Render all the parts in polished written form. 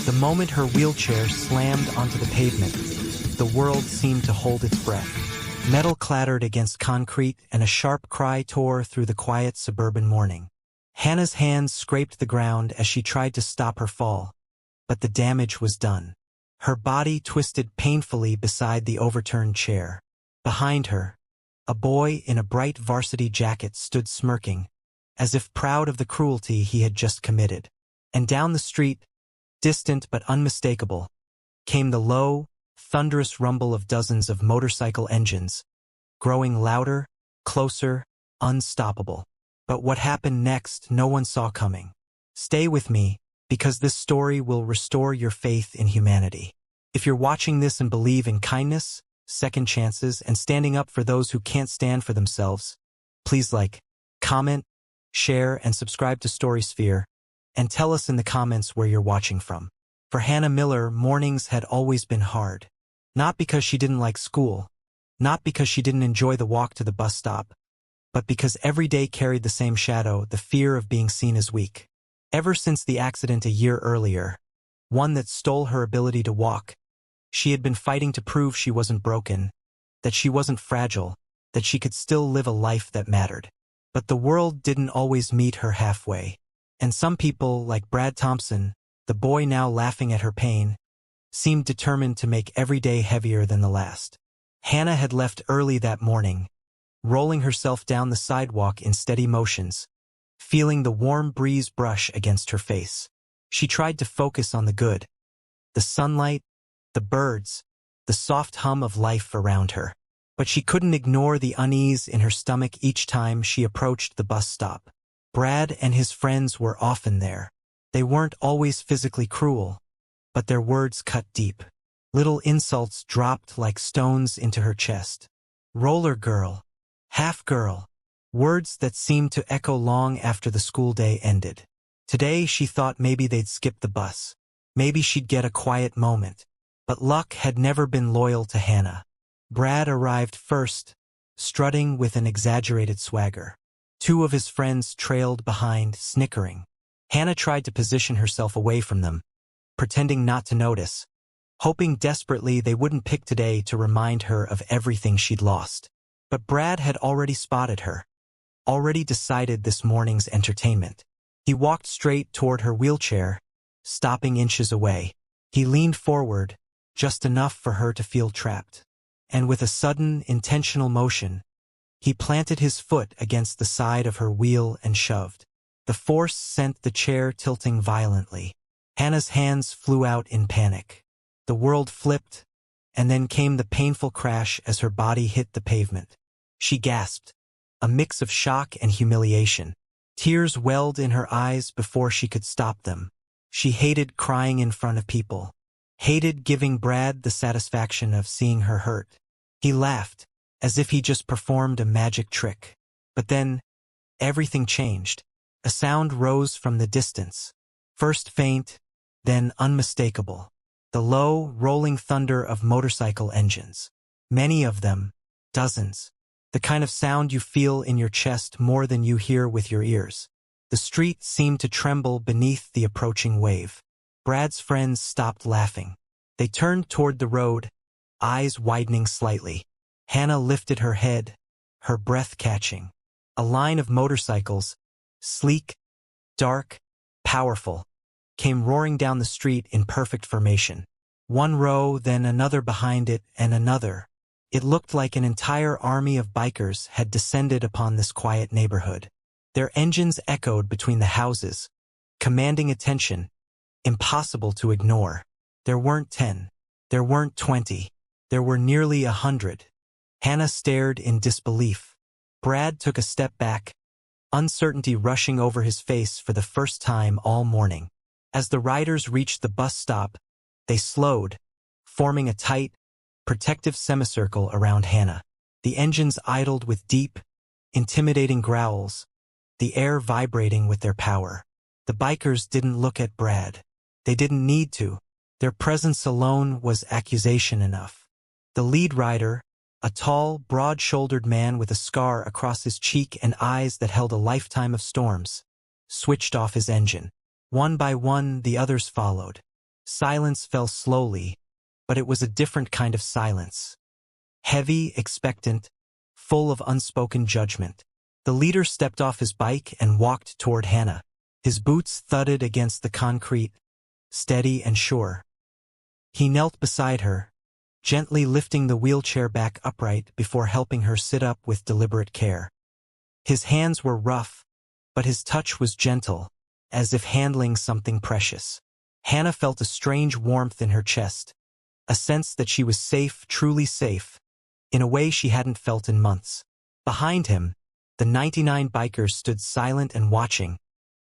The moment her wheelchair slammed onto the pavement, the world seemed to hold its breath. Metal clattered against concrete, and a sharp cry tore through the quiet suburban morning. Hannah's hands scraped the ground as she tried to stop her fall, but the damage was done. Her body twisted painfully beside the overturned chair. Behind her, a boy in a bright varsity jacket stood smirking, as if proud of the cruelty he had just committed. And down the street, distant but unmistakable, came the low, thunderous rumble of dozens of motorcycle engines, growing louder, closer, unstoppable. But what happened next no one saw coming. Stay with me, because this story will restore your faith in humanity. If you're watching this and believe in kindness, second chances, and standing up for those who can't stand for themselves, please like, comment, share, and subscribe to StorySphere, and tell us in the comments where you're watching from. For Hannah Miller, mornings had always been hard. Not because she didn't like school, not because she didn't enjoy the walk to the bus stop, but because every day carried the same shadow, the fear of being seen as weak. Ever since the accident a year earlier, one that stole her ability to walk, she had been fighting to prove she wasn't broken, that she wasn't fragile, that she could still live a life that mattered. But the world didn't always meet her halfway. And some people, like Brad Thompson, the boy now laughing at her pain, seemed determined to make every day heavier than the last. Hannah had left early that morning, rolling herself down the sidewalk in steady motions, feeling the warm breeze brush against her face. She tried to focus on the good, the sunlight, the birds, the soft hum of life around her. But she couldn't ignore the unease in her stomach each time she approached the bus stop. Brad and his friends were often there. They weren't always physically cruel, but their words cut deep. Little insults dropped like stones into her chest. Roller girl, half girl, words that seemed to echo long after the school day ended. Today she thought maybe they'd skip the bus. Maybe she'd get a quiet moment. But luck had never been loyal to Hannah. Brad arrived first, strutting with an exaggerated swagger. Two of his friends trailed behind, snickering. Hannah tried to position herself away from them, pretending not to notice, hoping desperately they wouldn't pick today to remind her of everything she'd lost. But Brad had already spotted her, already decided this morning's entertainment. He walked straight toward her wheelchair, stopping inches away. He leaned forward, just enough for her to feel trapped. And with a sudden, intentional motion, he planted his foot against the side of her wheel and shoved. The force sent the chair tilting violently. Hannah's hands flew out in panic. The world flipped, and then came the painful crash as her body hit the pavement. She gasped, a mix of shock and humiliation. Tears welled in her eyes before she could stop them. She hated crying in front of people, hated giving Brad the satisfaction of seeing her hurt. He laughed, as if he just performed a magic trick. But then, everything changed. A sound rose from the distance, first faint, then unmistakable. The low, rolling thunder of motorcycle engines. Many of them, dozens. The kind of sound you feel in your chest more than you hear with your ears. The street seemed to tremble beneath the approaching wave. Brad's friends stopped laughing. They turned toward the road, eyes widening slightly. Hannah lifted her head, her breath catching. A line of motorcycles, sleek, dark, powerful, came roaring down the street in perfect formation. One row, then another behind it, and another. It looked like an entire army of bikers had descended upon this quiet neighborhood. Their engines echoed between the houses, commanding attention, impossible to ignore. There weren't 10. There weren't 20. There were nearly 100. Hannah stared in disbelief. Brad took a step back, uncertainty rushing over his face for the first time all morning. As the riders reached the bus stop, they slowed, forming a tight, protective semicircle around Hannah. The engines idled with deep, intimidating growls, the air vibrating with their power. The bikers didn't look at Brad. They didn't need to. Their presence alone was accusation enough. The lead rider, a tall, broad-shouldered man with a scar across his cheek and eyes that held a lifetime of storms, switched off his engine. One by one, the others followed. Silence fell slowly, but it was a different kind of silence. Heavy, expectant, full of unspoken judgment. The leader stepped off his bike and walked toward Hannah. His boots thudded against the concrete, steady and sure. He knelt beside her, gently lifting the wheelchair back upright before helping her sit up with deliberate care. His hands were rough, but his touch was gentle, as if handling something precious. Hannah felt a strange warmth in her chest, a sense that she was safe, truly safe, in a way she hadn't felt in months. Behind him, the 99 bikers stood silent and watching,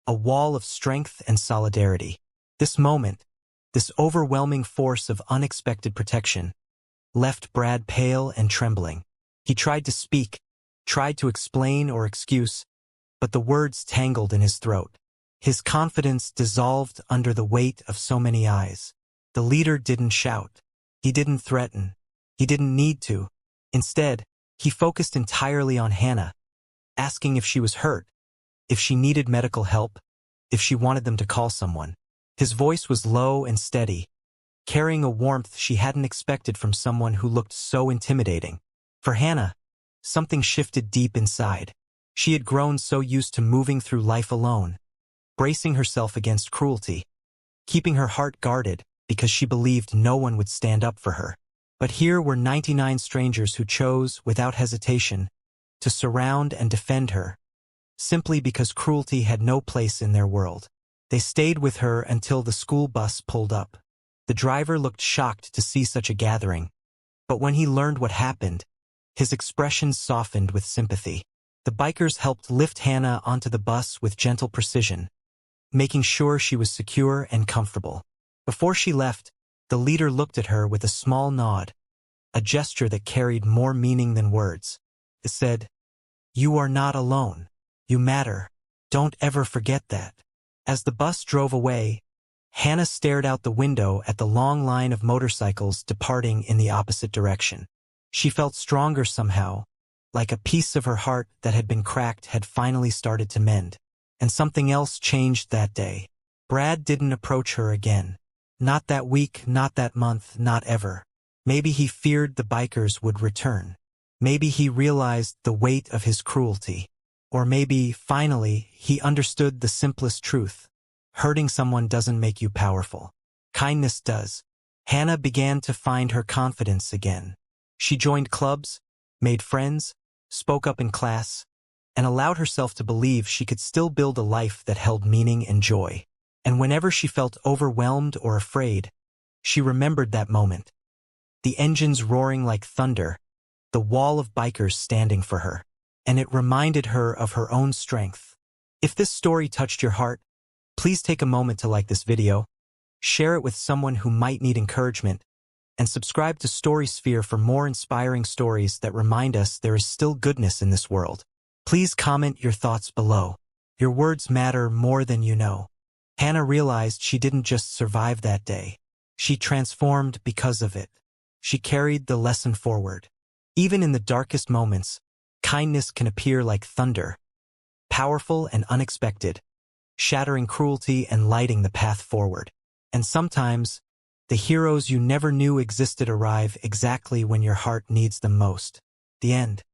a wall of strength and solidarity. This moment, this overwhelming force of unexpected protection, left Brad pale and trembling. He tried to speak, tried to explain or excuse, but the words tangled in his throat. His confidence dissolved under the weight of so many eyes. The leader didn't shout. He didn't threaten. He didn't need to. Instead, he focused entirely on Hannah, asking if she was hurt, if she needed medical help, if she wanted them to call someone. His voice was low and steady, carrying a warmth she hadn't expected from someone who looked so intimidating. For Hannah, something shifted deep inside. She had grown so used to moving through life alone, bracing herself against cruelty, keeping her heart guarded because she believed no one would stand up for her. But here were 99 strangers who chose, without hesitation, to surround and defend her, simply because cruelty had no place in their world. They stayed with her until the school bus pulled up. The driver looked shocked to see such a gathering, but when he learned what happened, his expression softened with sympathy. The bikers helped lift Hannah onto the bus with gentle precision, making sure she was secure and comfortable. Before she left, the leader looked at her with a small nod, a gesture that carried more meaning than words. It said, "You are not alone. You matter. Don't ever forget that." As the bus drove away, Hannah stared out the window at the long line of motorcycles departing in the opposite direction. She felt stronger somehow, like a piece of her heart that had been cracked had finally started to mend. And something else changed that day. Brad didn't approach her again. Not that week, not that month, not ever. Maybe he feared the bikers would return. Maybe he realized the weight of his cruelty. Or maybe, finally, he understood the simplest truth. Hurting someone doesn't make you powerful. Kindness does. Hannah began to find her confidence again. She joined clubs, made friends, spoke up in class, and allowed herself to believe she could still build a life that held meaning and joy. And whenever she felt overwhelmed or afraid, she remembered that moment. The engines roaring like thunder, the wall of bikers standing for her. And it reminded her of her own strength. If this story touched your heart, please take a moment to like this video, share it with someone who might need encouragement, and subscribe to StorySphere for more inspiring stories that remind us there is still goodness in this world. Please comment your thoughts below. Your words matter more than you know. Hannah realized she didn't just survive that day. She transformed because of it. She carried the lesson forward. Even in the darkest moments, kindness can appear like thunder, powerful and unexpected, shattering cruelty and lighting the path forward. And sometimes, the heroes you never knew existed arrive exactly when your heart needs them most. The end.